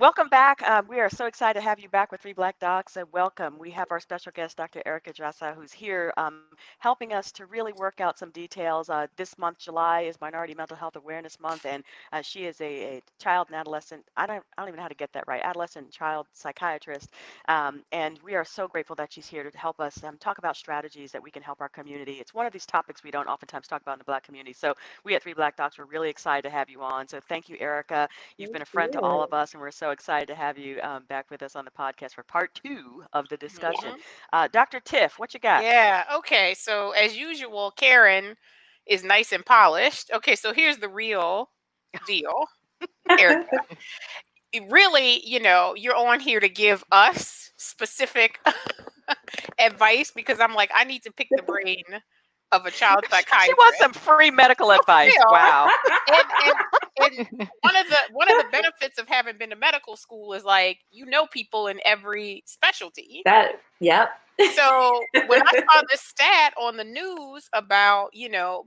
Welcome back. We are so excited to have you back with Three Black Docs. Welcome. We have our special guest, Dr. Erikka Dzirasa, who's here helping us to really work out some details. This month, July, is Minority Mental Health Awareness Month, and she is a child and adolescent. I don't even know how to get that right. Adolescent child psychiatrist, and we are so grateful that she's here to help us talk about strategies that we can help our community. It's one of these topics we don't oftentimes talk about in the Black community. So we at Three Black Docs are really excited to have you on. So thank you, Erikka. You've Thank been a friend to all you. of us, and we're so excited to have you back with us on the podcast for part two of the discussion. Mhm. Dr. Tiff, what you got? Yeah. Okay. So as usual, Karen is nice and polished. Okay. So here's the real deal, Erica. Really, you're on here to give us specific advice because I'm like, I need to pick the brain of a child She wants some psychiatrist. free medical For advice. real. Wow. And one of the benefits of having been to medical school is like people in every specialty. Yep. So when I saw this stat on the news about,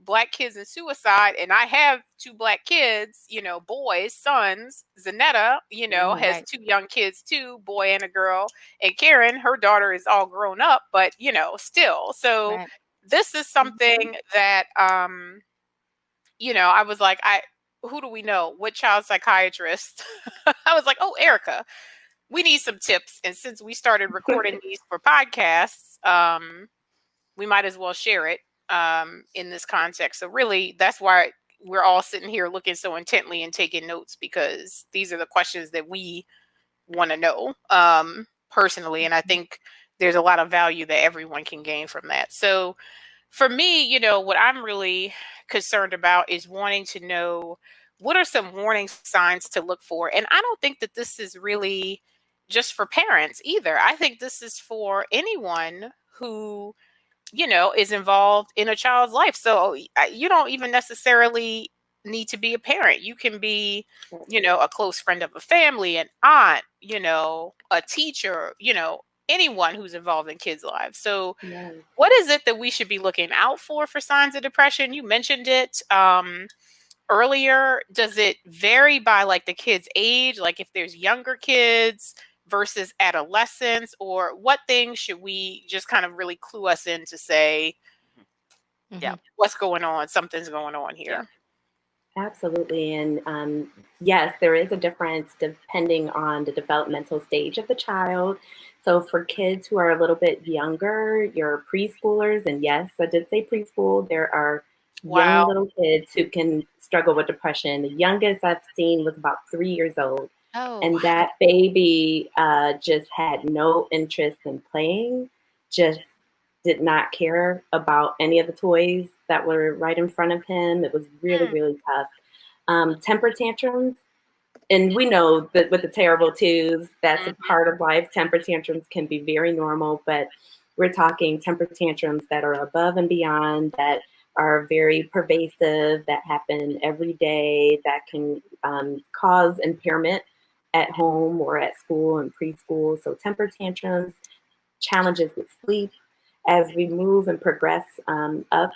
Black kids and suicide, and I have two Black kids, boys, sons, Zanetta, has Right. two young kids too, boy and a girl. And Karen, her daughter is all grown up, but, still. So Right. this is something that, I was like, who do we know? What child psychiatrist? I was like, oh, Erica, we need some tips. And since we started recording these for podcasts, we might as well share it in this context. So really, that's why we're all sitting here looking so intently and taking notes, because these are the questions that we want to know personally. And I think there's a lot of value that everyone can gain from that. So for me, what I'm really concerned about is wanting to know what are some warning signs to look for. And I don't think that this is really just for parents either. I think this is for anyone who, is involved in a child's life. So you don't even necessarily need to be a parent. You can be, a close friend of a family, an aunt, a teacher, anyone who's involved in kids' lives. So Yes. what is it that we should be looking out for signs of depression? You mentioned it earlier. Does it vary by like the kid's age? Like if there's younger kids versus adolescents, or what things should we just kind of really clue us in to say, Yeah. what's going on? Something's going on Yeah. here. Absolutely. And yes, there is a difference depending on the developmental stage of the child. So for kids who are a little bit younger, your preschoolers, and yes, I did say preschool, there are young Wow. little kids who can struggle with depression. The youngest I've seen was about 3 years old. Oh. And that baby just had no interest in playing, just did not care about any of the toys that were right in front of him. It was really, really tough. Temper tantrums, and we know that with the terrible twos, that's a part of life. Temper tantrums can be very normal, but we're talking temper tantrums that are above and beyond, that are very pervasive, that happen every day, that can cause impairment at home or at school and preschool. So temper tantrums, challenges with sleep. As we move and progress up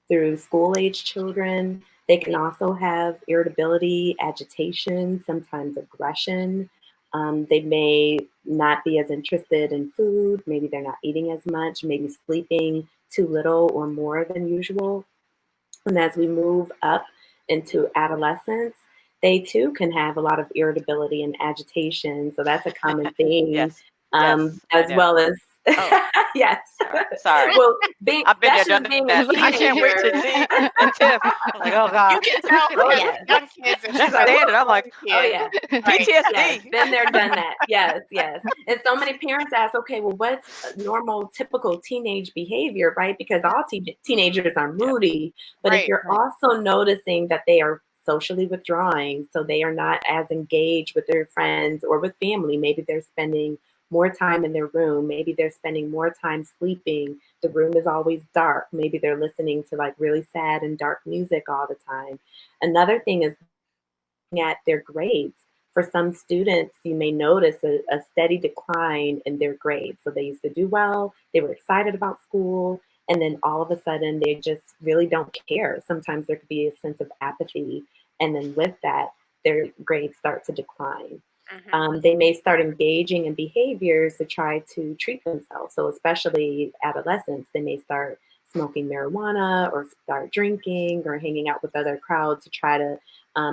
through school-age children, they can also have irritability, agitation, sometimes aggression. They may not be as interested in food. Maybe they're not eating as much, maybe sleeping too little or more than usual. And as we move up into adolescence, they too can have a lot of irritability and agitation. So that's a common theme. Yes. Yes. As well as yes. Sorry. Well, I've been there, that's done just being that. a I can't wait to teenager. see the Tiff. I'm like, oh God. You can tell Oh, because yes. young kids and She's she's like, standing. I'm like, Oh yeah. Right. PTSD. Yes, been there, done that. Yes, yes. And so many parents ask, okay, well, what's normal, typical teenage behavior, right? Because all teenagers are moody. But if Right. you're also noticing that they are socially withdrawing, so they are not as engaged with their friends or with family, maybe they're spending more time in their room, maybe they're spending more time sleeping, the room is always dark, maybe they're listening to like really sad and dark music all the time. Another thing is at their grades. For some students, you may notice a steady decline in their grades. So they used to do well, they were excited about school, and then all of a sudden they just really don't care. Sometimes there could be a sense of apathy, and then with that, their grades start to decline. They may start engaging in behaviors to try to treat themselves. So especially adolescents, they may start smoking marijuana or start drinking or hanging out with other crowds to try to,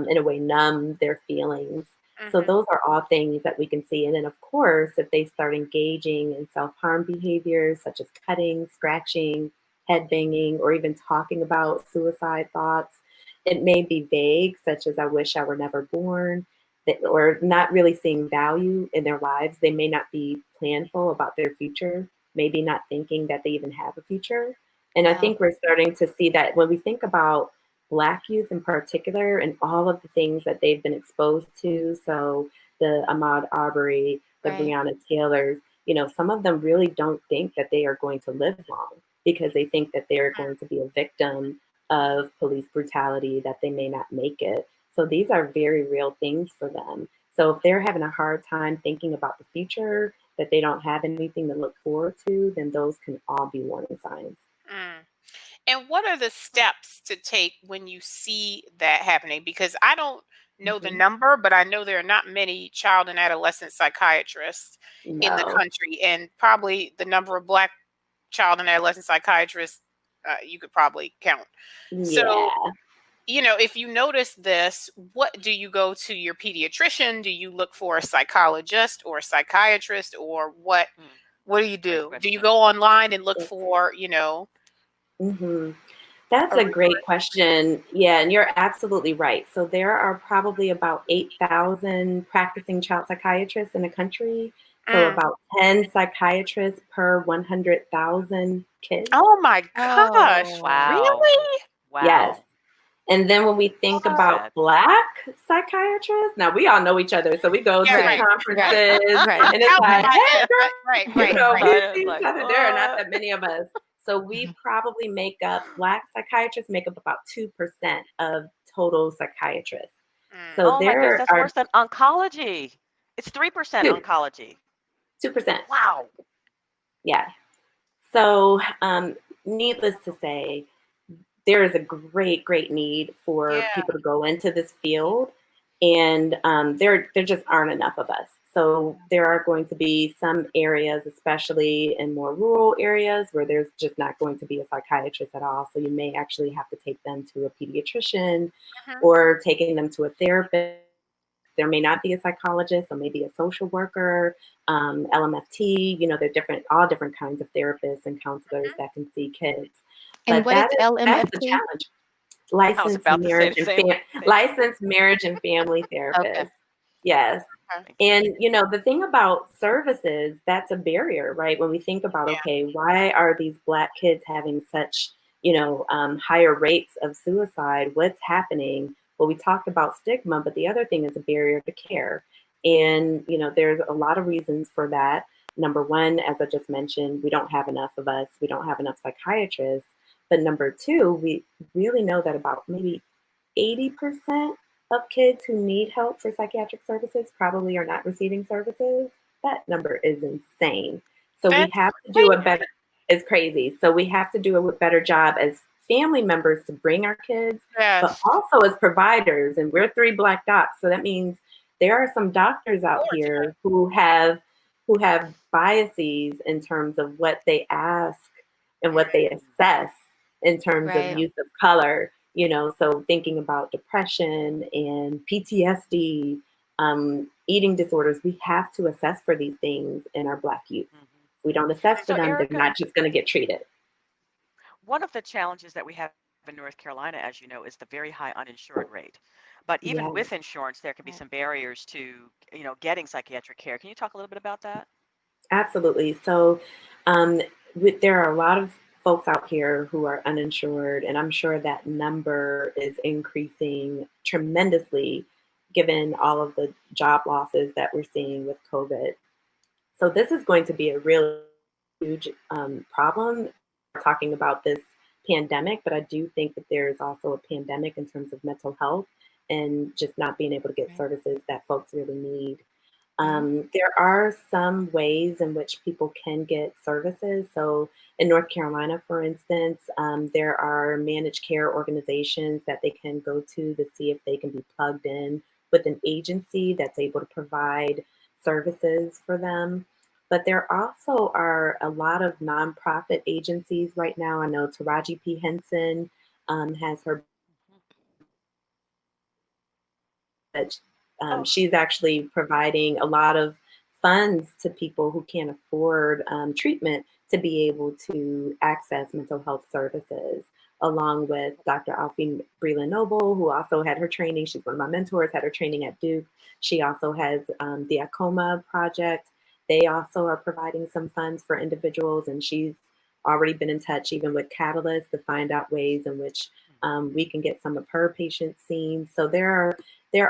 in a way, numb their feelings. So those are all things that we can see. And then, of course, if they start engaging in self-harm behaviors such as cutting, scratching, head banging, or even talking about suicide thoughts, it may be vague, such as "I wish I were never born," or not really seeing value in their lives. They may not be planful about their future, maybe not thinking that they even have a future. And I think we're starting to see that when we think about Black youth in particular and all of the things that they've been exposed to. So the Ahmaud Arbery, the Breonna Taylors, some of them really don't think that they are going to live long because they think that they're going to be a victim of police brutality, that they may not make it. So these are very real things for them. So if they're having a hard time thinking about the future, that they don't have anything to look forward to, then those can all be warning signs. And what are the steps to take when you see that happening? Because I don't know the number, but I know there are not many child and adolescent psychiatrists in the country, and probably the number of Black child and adolescent psychiatrists you could probably count. So, if you notice this, what do you go to your pediatrician? Do you look for a psychologist or a psychiatrist, or what? What do you do? Do you go online and look for, That's a great question. Yeah, and you're absolutely right. So there are probably about 8,000 practicing child psychiatrists in the country. So about 10 psychiatrists per 100,000 kids. Oh my gosh. Wow. Really? Wow. Yes. And then when we think about Black psychiatrists, now we all know each other, so we go to conferences, and it's like, hey, girl, we see each other. There are not that many of us. So we probably Black psychiatrists make up about 2% of total psychiatrists. So my goodness, that's worse than oncology. It's 3% oncology. 2%. Wow. Yeah. So needless to say, there is a great, great need for people to go into this field, and there just aren't enough of us. So there are going to be some areas, especially in more rural areas, where there's just not going to be a psychiatrist at all. So you may actually have to take them to a pediatrician or taking them to a therapist. There may not be a psychologist, or maybe a social worker, LMFT. They're all different kinds of therapists and counselors that can see kids. And what is LMFT? That's the challenge. Licensed marriage and family therapist. Yes. And, the thing about services, that's a barrier, right? When we think about, why are these Black kids having such, higher rates of suicide? What's happening? Well, we talked about stigma, but the other thing is a barrier to care. And, there's a lot of reasons for that. Number one, as I just mentioned, we don't have enough of us. We don't have enough psychiatrists. But number two, we really know that about maybe 80% of kids who need help for psychiatric services probably are not receiving services. That number is insane. So we have to do it's crazy. So we have to do a better job as family members to bring our kids, but also as providers. And we're 3 Black docs. So that means there are some doctors out here who have biases in terms of what they ask and what they assess in terms of use of color, so thinking about depression and PTSD, eating disorders, we have to assess for these things in our Black youth. If we don't assess for them, Erikka, they're not just going to get treated. One of the challenges that we have in North Carolina, as you know, is the very high uninsured rate. But even with insurance, there can be some barriers to, getting psychiatric care. Can you talk a little bit about that? Absolutely. So there are a lot of folks out here who are uninsured, and I'm sure that number is increasing tremendously given all of the job losses that we're seeing with COVID. So this is going to be a really huge problem. We're talking about this pandemic, but I do think that there is also a pandemic in terms of mental health and just not being able to get services that folks really need. There are some ways in which people can get services. So in North Carolina, for instance, there are managed care organizations that they can go to see if they can be plugged in with an agency that's able to provide services for them. But there also are a lot of nonprofit agencies right now. I know Taraji P. Henson has her, but Oh, she's actually providing a lot of funds to people who can't afford treatment to be able to access mental health services, along with Dr. Alfie Breland Noble, who also had her training. She's one of my mentors, had her training at Duke. She also has the ACOMA project. They also are providing some funds for individuals, and she's already been in touch even with Catalyst to find out ways in which we can get some of her patients seen. So there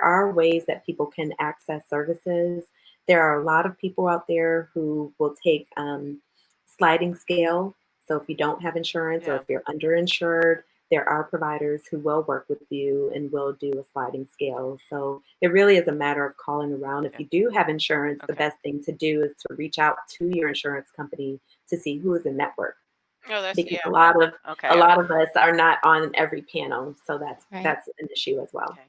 are ways that people can access services. There are a lot of people out there who will take sliding scale. So if you don't have insurance or yeah. if you're underinsured, there are providers who will work with you and will do a sliding scale. So it really is a matter of calling around. If Okay. you do have insurance, the Okay. best thing to do is to reach out to your insurance company to see who is in network, Oh, that's because yeah. a lot of Okay. us are not on every panel, so Right. that's an issue as well. Okay.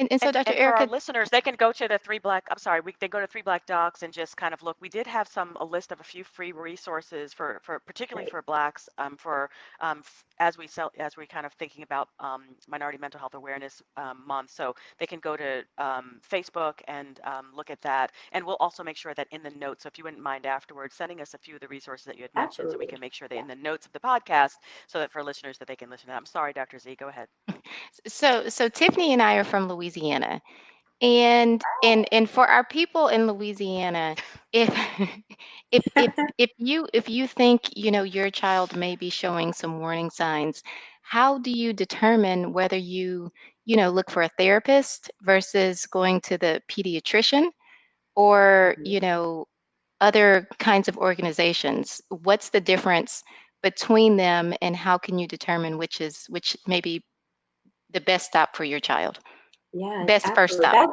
And so, Dr. And for our Erikka, listeners, they can go to the Three Black. I'm sorry, they go to Three Black Docs and just kind of look. We did have a list of a few free resources for particularly Right. for Blacks, as we kind of thinking about Minority Mental Health Awareness Month. So they can go to Facebook and look at that. And we'll also make sure that in the notes. So if you wouldn't mind afterwards sending us a few of the resources that you had mentioned, so we Absolutely. can make sure that Yeah. in the notes of the podcast, so that for listeners that they can listen to that. I'm sorry, Dr. Z. Go ahead. so Tiffany and I are from Louisiana, and for our people in Louisiana, if if you think your child may be showing some warning signs, how do you determine whether look for a therapist versus going to the pediatrician or Mhm. other kinds of organizations? What's the difference between them, and how can you determine which may be the best stop for your child? Yes, Best first absolutely. stop.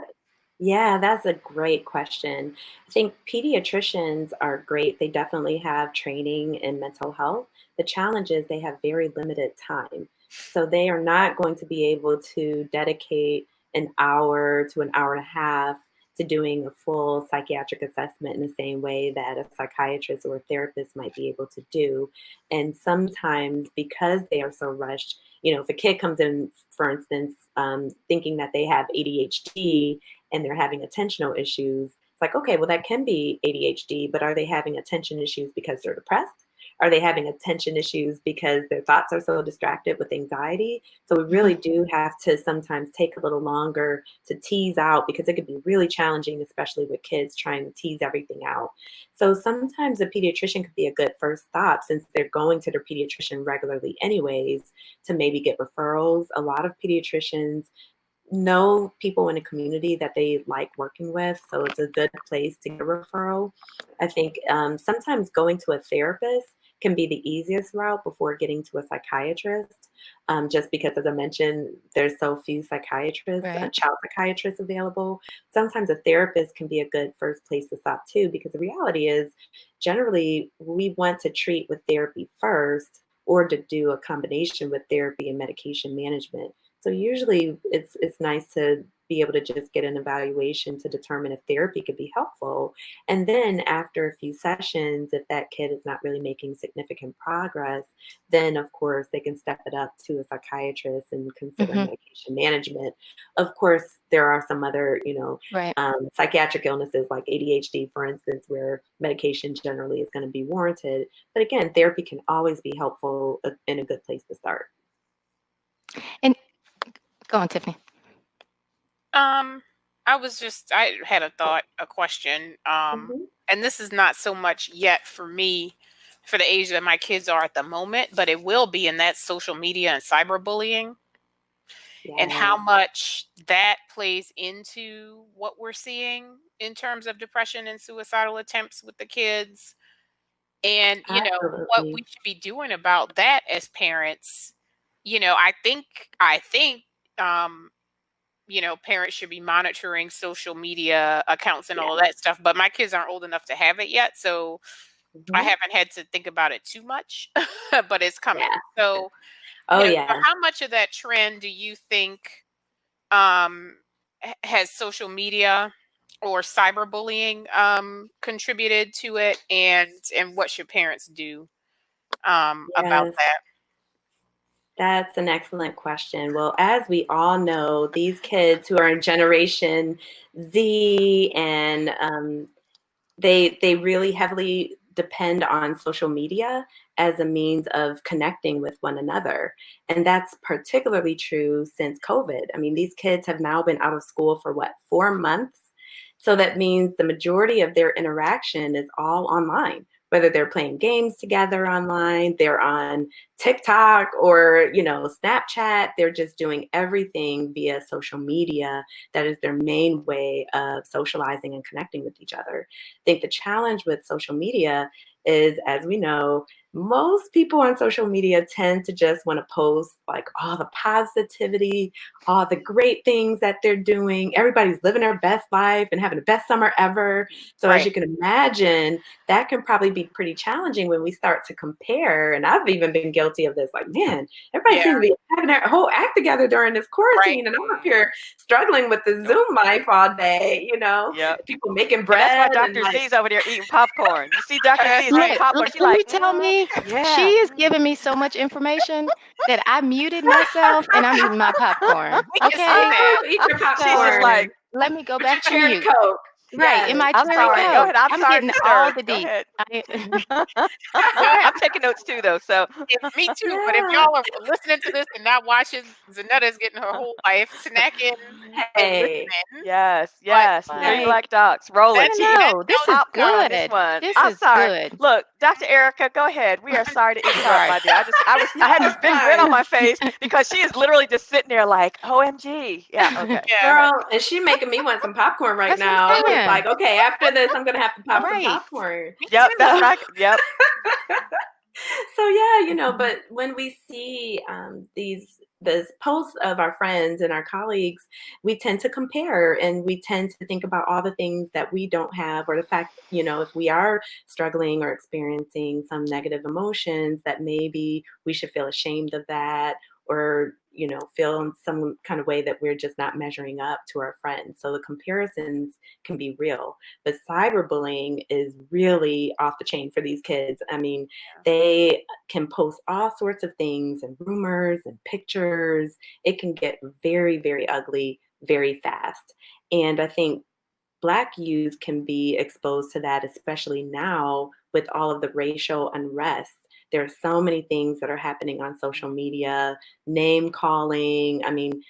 Yeah, that's a great question. I think pediatricians are great. They definitely have training in mental health. The challenge is they have very limited time. So they are not going to be able to dedicate an hour to an hour and a half to doing a full psychiatric assessment in the same way that a psychiatrist or a therapist might be able to do. And sometimes because they are so rushed, if a kid comes in, for instance, thinking that they have ADHD and they're having attentional issues, it's like, okay, well, that can be ADHD, but are they having attention issues because they're depressed? Are they having attention issues because their thoughts are so distracted with anxiety? So we Mhm. really do have to sometimes take a little longer to tease out, because it could be really challenging, especially with kids trying to tease everything out. So sometimes a pediatrician could be a good first stop, since they're going to their pediatrician regularly anyways, to maybe get referrals. A lot of pediatricians know people in a community that they like working with, so it's a good place to get a referral. I think sometimes going to a therapist can be the easiest route before getting to a psychiatrist, just because, as I mentioned, there's so few psychiatrists, Right. child psychiatrists available. Sometimes a therapist can be a good first place to stop too, because the reality is generally we want to treat with therapy first, or to do a combination with therapy and medication management. So usually it's nice to be able to just get an evaluation to determine if therapy could be helpful. And then after a few sessions, if that kid is not really making significant progress, then of course they can step it up to a psychiatrist and consider Hmm. medication management. Of course, there are some other, Right. psychiatric illnesses like ADHD, for instance, where medication generally is going to be warranted. But again, therapy can always be helpful and a good place to start. And go on, Tiffany. Um, I had a question. Mhm. And this is not so much yet for me, for the age that my kids are at the moment, but it will be in that social media and cyberbullying, and how Yes, much that plays into what we're seeing in terms of depression and suicidal attempts with the kids. And, what we absolutely. should be doing about that as parents. I think, um, parents should be monitoring social media accounts and Yeah. all of that stuff. But my kids aren't old enough to have it yet, so I Mhm. haven't had to think about it too much. But it's coming. Yeah. So, Oh, so yeah. how much of that trend do you think um, has social media or cyberbullying contributed to it, and what should parents do about Yes, that? that's an excellent question. Well, as we all know, these kids who are in Generation Z and they really heavily depend on social media as a means of connecting with one another. And that's particularly true since COVID. I mean, these kids have now been out of school for what, 4 months? So that means the majority of their interaction is all online, whether they're playing games together online, they're on TikTok or, Snapchat, they're just doing everything via social media. That is their main way of socializing and connecting with each other. I think the challenge with social media is, as we know, most people on social media tend to just want to post like all the positivity, all the great things that they're doing. Everybody's living their best life and having the best summer ever. So, as Right. you can imagine, that can probably be pretty challenging when we start to compare. And I've even been guilty of this. Like, man, everybody Yeah. seems to be having their whole act together during this Right. quarantine, and I'm up here struggling with the Zoom life all day. Yep. People making And that's why bread and Dr. like, Z's over there eating popcorn. You see Dr. Z is Right. eating popcorn. Look, She's can you like, tell me? yeah. She is giving me so much information that I muted myself and I'm eating my popcorn. We can see Okay. that. eat your She's just popcorn like, and Let me go with your back to cherry mute. Coke. Right. In Yes. my I'm cherry sorry. Go Coke. ahead. I'm I'm sorry, getting Miss all Dirk. the Go deep. ahead. Well, I'm taking notes too, though. So me too. But if Yeah. y'all are listening to this and not watching, Zanetta's getting her whole life snacking and Hey. listening. yes, But yes. Three Like, black docs rolling. that's She eating no, this is popcorn on this good. one. This I'm is sorry. good. Look, Dr. Erica, go ahead. We are sorry to interrupt, Sorry. my dear. I had this big grin on my face because she is literally just sitting there like, OMG. Yeah, okay. Yeah. Go ahead. Girl, and she making me want some popcorn right That's what now. I'm It's saying. like, okay, after this, I'm gonna have to pop some Right. popcorn. Me Yep, too. that's So, right. Yep. so yeah, but when we see these posts of our friends and our colleagues, we tend to compare and we tend to think about all the things that we don't have, or the fact, if we are struggling or experiencing some negative emotions, that maybe we should feel ashamed of that, or feel in some kind of way that we're just not measuring up to our friends. So the comparisons can be real, but cyberbullying is really off the chain for these kids. I mean, they can post all sorts of things and rumors and pictures. It can get very, very ugly very fast. And I think Black youth can be exposed to that, especially now with all of the racial unrest. There are so many things that are happening on social media, name calling. I mean,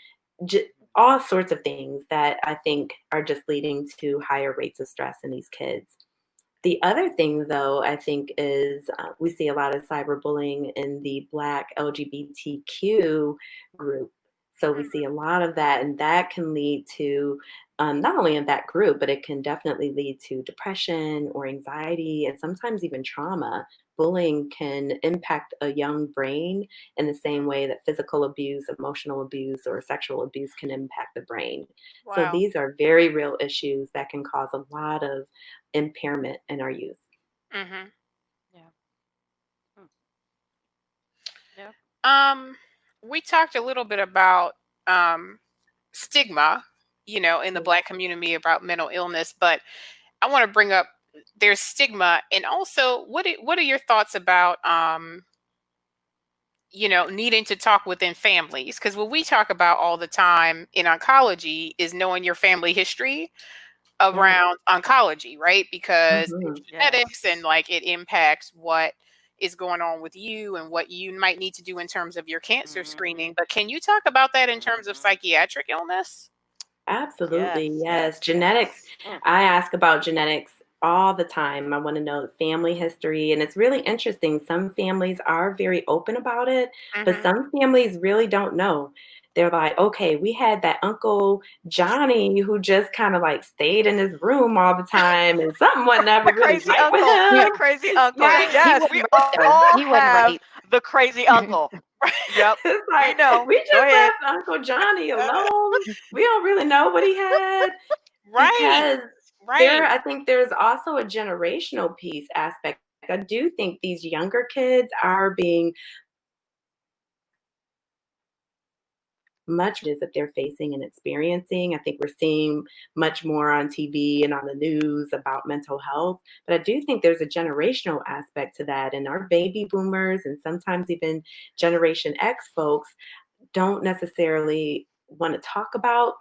all sorts of things that I think are just leading to higher rates of stress in these kids. The other thing, though, I think is we see a lot of cyberbullying in the Black LGBTQ group. So we see a lot of that, and that can lead to not only in that group, but it can definitely lead to depression or anxiety and sometimes even trauma. Bullying can impact a young brain in the same way that physical abuse, emotional abuse, or sexual abuse can impact the brain. So Wow. these are very real issues that can cause a lot of impairment in our youth. Mm-hmm. Yeah. Hmm. Yep. We talked a little bit about stigma, in the Black community about mental illness, but I want to bring up there's stigma, and also what are your thoughts about needing to talk within families? Because what we talk about all the time in oncology is knowing your family history around oncology, right? Because Mhm. it's genetics and like it impacts what is going on with you and what you might need to do in terms of your cancer screening. But can you talk about that in terms of psychiatric illness? Absolutely, Yes, yes. yes, Genetics, yes. I ask about genetics all the time. I want to know the family history, and it's really interesting. Some families are very open about it, but Mm-hmm. some families really don't know. They're like, okay, we had that Uncle Johnny who just kind of like stayed in his room all the time, and something wasn't ever The really crazy right with uncle. Yeah. The him. crazy uncle. Right? He Yes, we wasn't right though. all He wasn't have right. the crazy uncle. Yep. It's We like, know. we Go just ahead. left Uncle Johnny alone. We don't really know what he had, Right, because right. I think there's also a generational piece aspect. I do think these younger kids are being much is that they're facing and experiencing. I think we're seeing much more on TV and on the news about mental health, but I do think there's a generational aspect to that. And our baby boomers and sometimes even Generation X folks don't necessarily want to talk about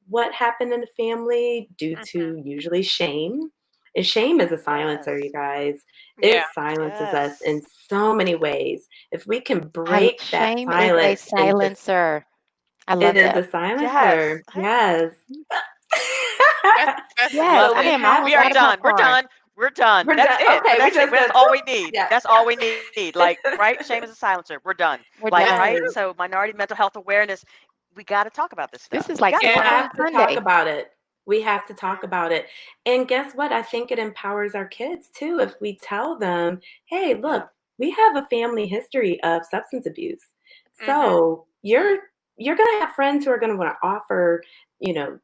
what happened in the family due to usually shame. And shame is a silencer, Yes. you guys. It Yeah. silences us in Yes. so many ways. If we can break that Shame is a silence and just, silencer. I it love is a that. Yes. silencer. Yes. That's Yes, So good. I we am have We almost are out of to, done. We're popcorn. done. We're done. we're That's done. it. Okay, we That's it. just That's did all two. we need. Yeah. That's all we need. Like, right? Shame is a silencer. We're done. We're Like, done. right? Yes. So minority mental health awareness, we got to talk about this This stuff. is We like got to We Super talk Food about have it. to talk Sunday. about it. We have to talk about it. And guess what? I think it empowers our kids too if we tell them, hey, look, Yeah. we have a family history of substance abuse. Mm-hmm. So you're gonna have friends who are gonna want to offer,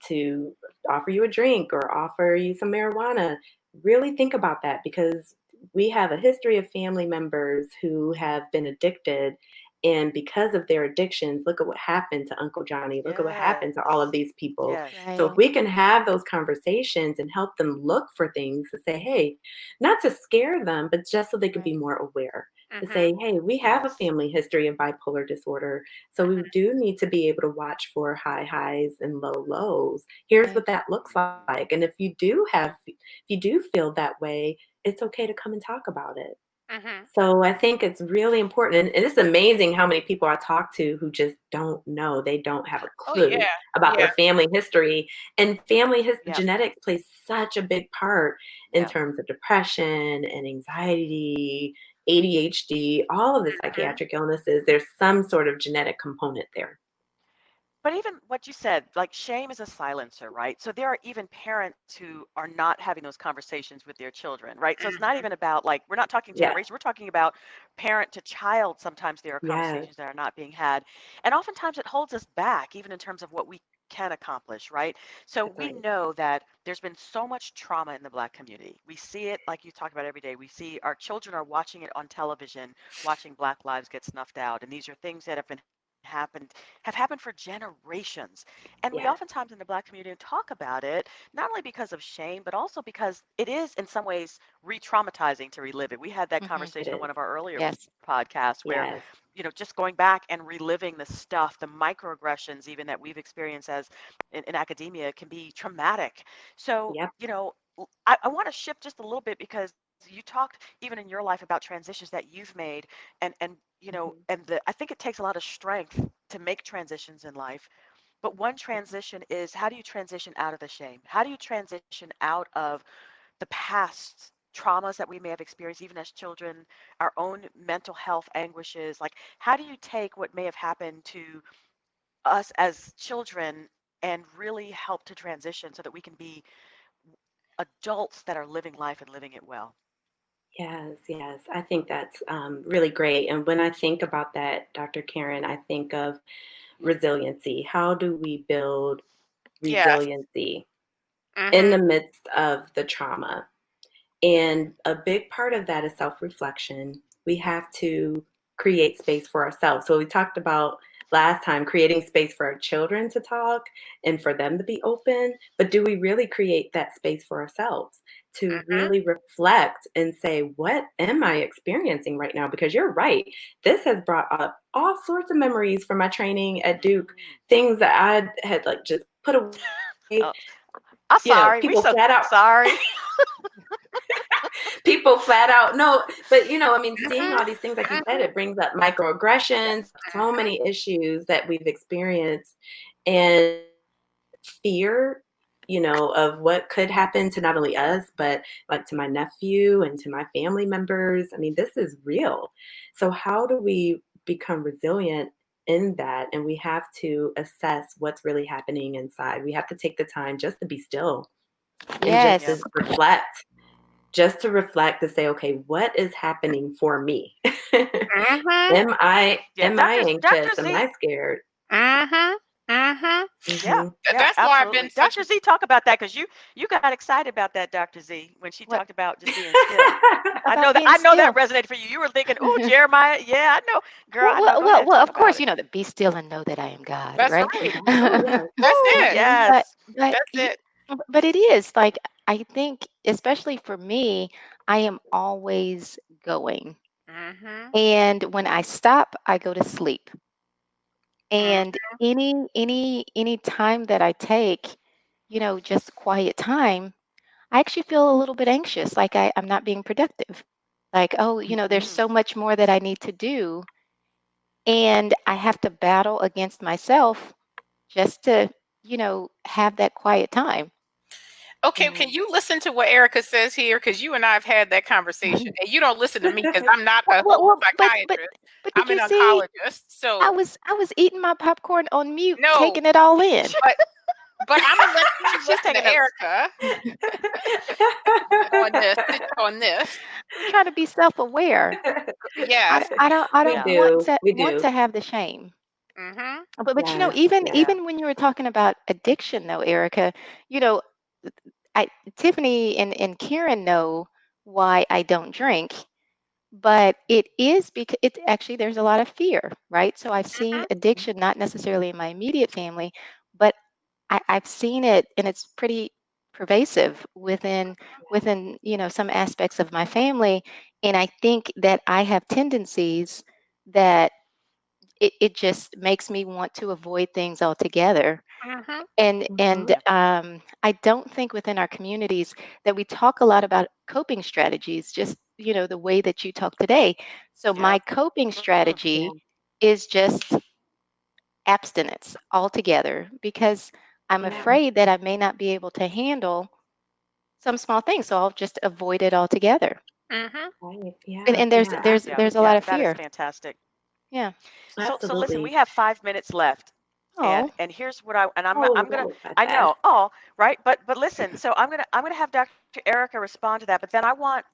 to offer you a drink or offer you some marijuana. Really think about that because we have a history of family members who have been addicted. And because of their addictions, look at what happened to Uncle Johnny. Look at what happened to all of Yes. these people. Yes. So if Right. we can have those conversations and help them look for things to say, hey, not to scare them, but just so they could Right. be more aware. To Mm-hmm. say, hey, we have a Yes. family history of bipolar disorder. So we do need to be able to watch for high highs and low lows. Here's Right. what that looks like. And if you do feel that way, it's okay to come and talk about it. Mm-hmm. So I think it's really important. And it's amazing how many people I talk to who just don't know. They don't have a Oh yeah. clue about Yeah. their family history. And Yep. genetics plays such a big part in Yeah. terms of depression and anxiety, ADHD, all of the Mm-hmm. psychiatric illnesses. There's some sort of genetic component there. But even what you said, like shame is a silencer, right? So there are even parents who are not having those conversations with their children, right? So it's not even about like, we're not talking Yeah. generation, we're talking about parent to child. Sometimes there are Yes. conversations that are not being had. And oftentimes it holds us back, even in terms of what we can accomplish, right? So That's we right. know that there's been so much trauma in the Black community. We see it, like you talk about every day. We see our children are watching it on television, watching Black lives get snuffed out. And these are things that have happened for generations. And we Yes. oftentimes in the Black community talk about it, not only because of shame, but also because it is in some ways re-traumatizing to relive it. We had that Mm-hmm. It conversation on is. one of our earlier Yes. podcasts where, Yes. just going back and reliving the stuff, the microaggressions even that we've experienced as in academia can be traumatic. So, Yep. I want to shift just a little bit because you talked even in your life about transitions that you've made and Mhm. I think it takes a lot of strength to make transitions in life. But one transition is, how do you transition out of the shame? How do you transition out of the past traumas that we may have experienced even as children, our own mental health anguishes? Like, how do you take what may have happened to us as children and really help to transition so that we can be adults that are living life and living it well? Yes, yes. I think that's really great. And when I think about that, Dr. Karen, I think of resiliency. How do we build Yes. resiliency in Mm-hmm. the midst of the trauma? And a big part of that is self reflection. We have to create space for ourselves. So, we talked about last time creating space for our children to talk and for them to be open. But do we really create that space for ourselves to Mm-hmm. really reflect and say, what am I experiencing right now? Because you're right. This has brought up all sorts of memories from my training at Duke, Mm. things that I had like just put away, Oh, I'm sorry. We people so flat out sorry. people flat out no, but I mean, seeing all Mm-hmm. these things, like you said, Mm-hmm. it brings up microaggressions, Yes. so many issues that we've experienced, and fear, of what could happen to not only us, but like to my nephew and to my family members. I mean, this is real. So how do we become resilient in that? And we have to assess what's really happening inside. We have to take the time just to be still and just Yep. to Yes. reflect to say, okay, what is happening for me? Mm-hmm. am i Yeah. am I Dr. anxious? Am Z. I scared? Mm-hmm. Mm-hmm. Yeah, yeah, That's why I've been absolutely. such Dr. Z, talk about that because you got excited about that, Dr. Z, when she What talked about just being still. about being I know that still? resonated for you. You were thinking, "Oh, Jeremiah, yeah, I know, girl, Well, I know." well, Go well, ahead, well, talk of about course, it. to be still and know that I am God, That's right? right. Oh yes. That's Woo, it. but yes. but That's y- it. but it is like I think, especially for me, I am always going, Mm-hmm. and when I stop, I go to sleep. And Mm-hmm. any time that I take, just quiet time, I actually feel a little bit anxious, like I'm not being productive. Like, oh, there's Mm, so much more that I need to do. And I have to battle against myself just to, have that quiet time. Okay, can mm. you listen to what Erikka says here? Because you and I have had that conversation, and you don't listen to me because I'm not Well, a well, well, psychiatrist. but I'm did an you see? oncologist. I So was I was eating my popcorn on mute, no, taking it all in. but I'm gonna let you She's listen to taking notes. Erikka on this. On this, I'm trying to be self-aware. I, yes. I don't I We don't Yeah. want do. to We want do. to have the shame. Mm-hmm. But Yes. even Yeah. when you were talking about addiction though, Erica, you know, I Tiffany and Karen know why I don't drink, but it is because it actually there's a lot of fear, right? So I've seen addiction not necessarily in my immediate family, but I've seen it and it's pretty pervasive within some aspects of my family. And I think that I have tendencies that it just makes me want to avoid things altogether. Mm-hmm. And Mhm. Yeah. I don't think within our communities that we talk a lot about coping strategies, just the way that you talk today. So Yep. my coping Mm-hmm. Yeah. strategy is just abstinence altogether because I'm Yeah. afraid that I may not be able to handle some small things, so I'll just avoid it altogether. Mm-hmm. Right. And Yeah. and there's Yeah. there's Yeah. there's a lot Yeah. of That is fear. fantastic. Yeah. So listen, we Absolutely. have 5 minutes left. Oh. And here's what Oh, I'm that gonna was that I fast. know, right, but listen, so I'm gonna have Dr. Erica respond to that, but then I want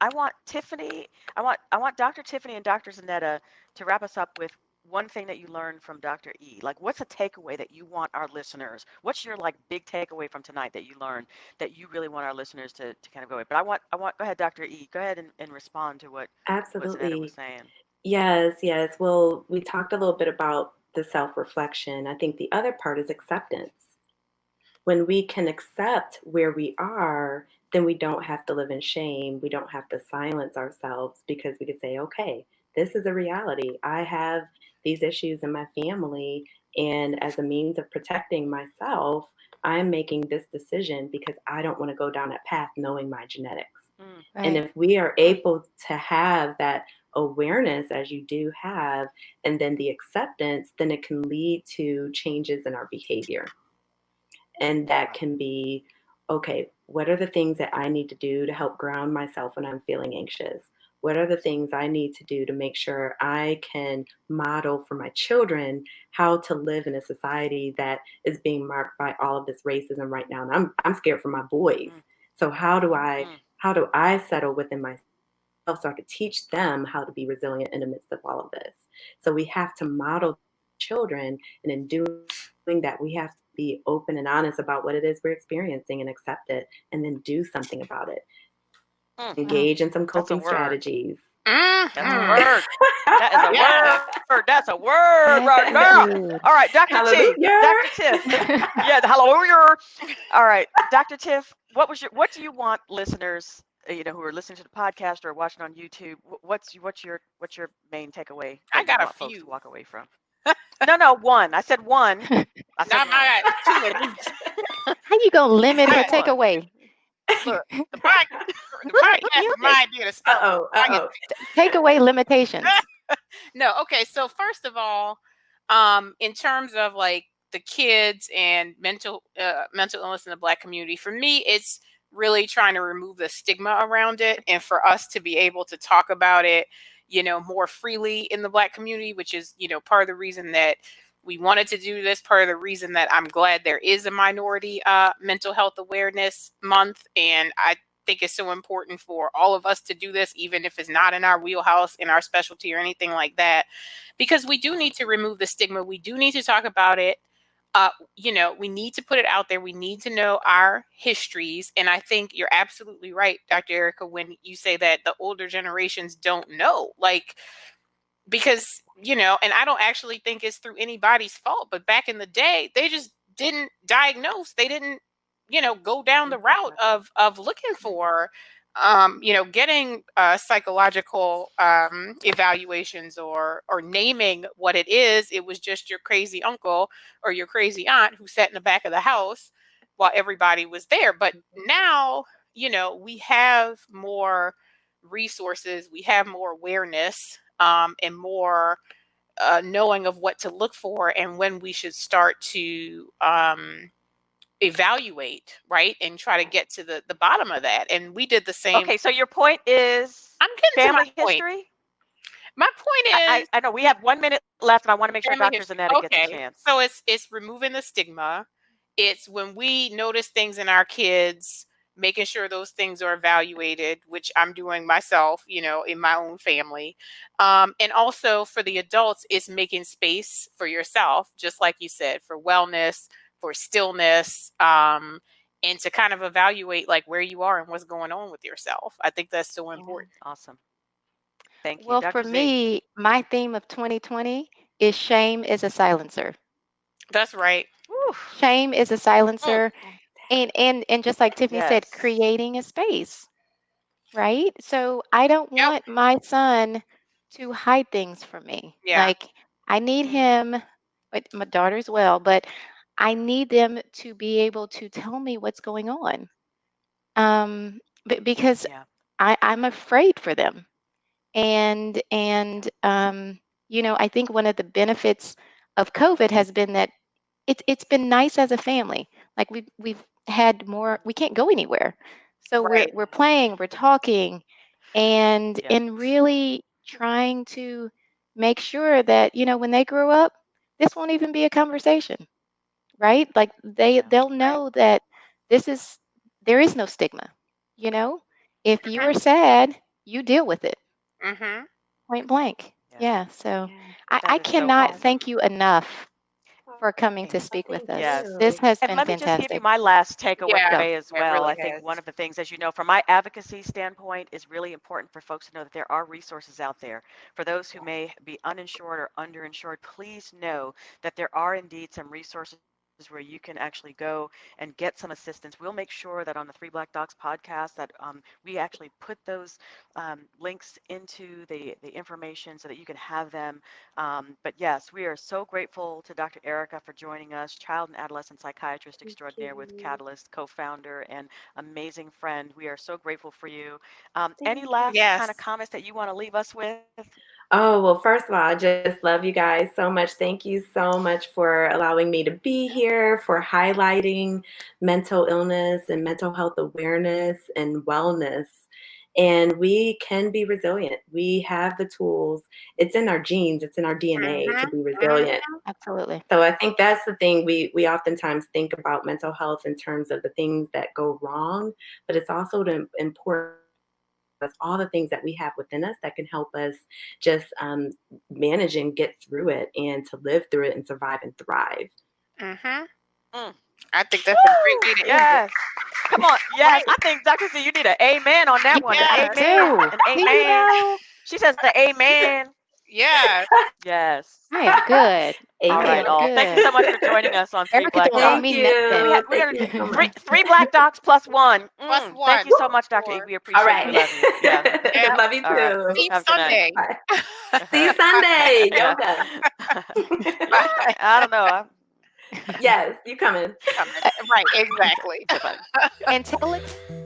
Tiffany, I want Dr. Tiffany and Dr. Zanetta to wrap us up with one thing that you learned from Dr. E. Like, what's a takeaway that you want our listeners? What's your like big takeaway from tonight that you learned that you really want our listeners to kind of go with? But go ahead, Dr. E. Go ahead and respond to what Zanetta was Absolutely. saying. Yes, yes. Well, we talked a little bit about the self-reflection. I think the other part is acceptance. When we can accept where we are, then we don't have to live in shame. We don't have to silence ourselves because we could say, okay, this is a reality. I have these issues in my family. And as a means of protecting myself, I'm making this decision because I don't want to go down that path knowing my genetics. Mm, And Right. if we are mm, able to have that awareness, as you do have, and then the acceptance, then it can lead to changes in our behavior. And that right. can be, okay, what are the things that I need to do to help ground myself when I'm feeling anxious? What are the things I need to do to make sure I can model for my children how to live in a society that is being marked by all of this racism right now? And I'm scared for my boys. Mm, So mm, how do I settle within myself so I could teach them how to be resilient in the midst of all of this? So we have to model children, and in doing that, we have to be open and honest about what it is we're experiencing and accept it, and then do something about it. mm. Wow. Engage in some That's a coping word. strategies. That's a Wow. Mm-hmm. word. That is a Yes. word. That's a word That's right there. good. All right, Dr. T, Hallelujah. Dr. Tiff. Yeah, the hallelujah. All right, Dr. Tiff, what do you want listeners, who are listening to the podcast or watching on YouTube, what's your main takeaway I that you got a want folks to few. walk away from? No, one. I said one. I said Not one. my two at least. How you gonna limit I her I said one. takeaway? look the podcast is my idea to start with. Uh-oh. I get Uh-oh. Takeaway limitations. no. Okay, so first of all, in terms of like the kids and mental illness in the Black community, for me, it's really trying to remove the stigma around it, and for us to be able to talk about it, more freely in the Black community, which is part of the reason that we wanted to do this. Part of the reason that I'm glad there is a minority mental health awareness month, and I think it's so important for all of us to do this, even if it's not in our wheelhouse, in our specialty, or anything like that, because we do need to remove the stigma. We do need to talk about it. we need to put it out there. We need to know our histories. And I think you're absolutely right, Dr. Erikka, when you say that the older generations don't know, like, because, and I don't actually think it's through anybody's fault, but back in the day, they just didn't diagnose. They didn't, go down the route of looking for, getting psychological evaluations or naming what it is. It was just your crazy uncle or your crazy aunt who sat in the back of the house while everybody was there. But now, we have more resources, we have more awareness, and more knowing of what to look for and when we should start to evaluate, right, and try to get to the bottom of that. And we did the same. Okay, so your point is I'm getting family to my point. history? My point is, I know we have 1 minute left, and I want to make sure family Dr. history. Zanetta gets a Okay, chance. so it's removing the stigma. It's when we notice things in our kids, making sure those things are evaluated, which I'm doing myself, in my own family. And also for the adults, it's making space for yourself, just like you said, for wellness, for stillness, and to kind of evaluate like where you are and what's going on with yourself. I think that's so important. Awesome. Thank you. Well, Dr. for Z. me, my theme of 2020 is shame is a silencer. That's right. Oof. Shame is a silencer. And just like Tiffany said, Yes. creating a space, right? So I don't Yep. want my son to hide things from me. Yeah. Like I need Mhm. him, with my daughter as well, but I need them to be able to tell me what's going on. Because Yeah. I'm afraid for them. And I think one of the benefits of COVID has been that it's been nice as a family. Like we've had more. We can't go anywhere, so we're Right. we're playing, we're talking, and Yeah. and really trying to make sure that when they grow up, this won't even be a conversation, right? Like Yeah. they'll Right. know that this is there is no stigma. You know, if you Mhm. are sad, you deal with it. Mhm. Point blank. Yeah. Yeah. So I, That I is so cannot awesome. thank you enough for coming to Thank speak with us. Yes. This has And been let me just give you fantastic. my last takeaway Yeah. Go. as It well. really I think has. one of the things, as you know, from my advocacy standpoint, is really important for folks to know that there are resources out there. For those who may be uninsured or underinsured, please know that there are indeed some resources where you can actually go and get some assistance. We'll make sure that on the Three Black Docs podcast that we actually put those links into the information so that you can have them. But yes, we are so grateful to Dr. Erikka for joining us, child and adolescent psychiatrist extraordinaire with Catalyst, co-founder and amazing friend. We are so grateful for you. Any last kind of Yes. comments that you want to leave us with? Oh, well, first of all, I just love you guys so much. Thank you so much for allowing me to be here, for highlighting mental illness and mental health awareness and wellness. And we can be resilient. We have the tools. It's in our genes, it's in our DNA to Mhm. be Mhm. resilient. Absolutely. So I think that's the thing we oftentimes think about mental health in terms of the things that go wrong, but it's also important all the things that we have within us that can help us just manage and get through it and to live through it and survive and thrive. Mhm. Mm. I think that's a great Woo! way to end it. Yes. Come on. Yes. Right. I think, Dr. Z, you need an amen on that one. An I Yes. amen. do. An Do you amen. know? She says the amen. Yes. Yes. I am good. All I right, Amen. am all. Thank you so good. much for joining us on Three Erica Black don't owe Docs. Thank me you. We're Thank gonna you so three much. three Black Docs plus one. Plus Thank one. you so much, Dr. E. More. We All appreciate you. We right. love you. Yeah. Yeah. Love you All right. too. See you Have a good night. Sunday. Bye. See you Sunday. Yeah. Yoga. Bye. I don't know. Yes, you coming. Right. Exactly. Bye-bye. And tell it.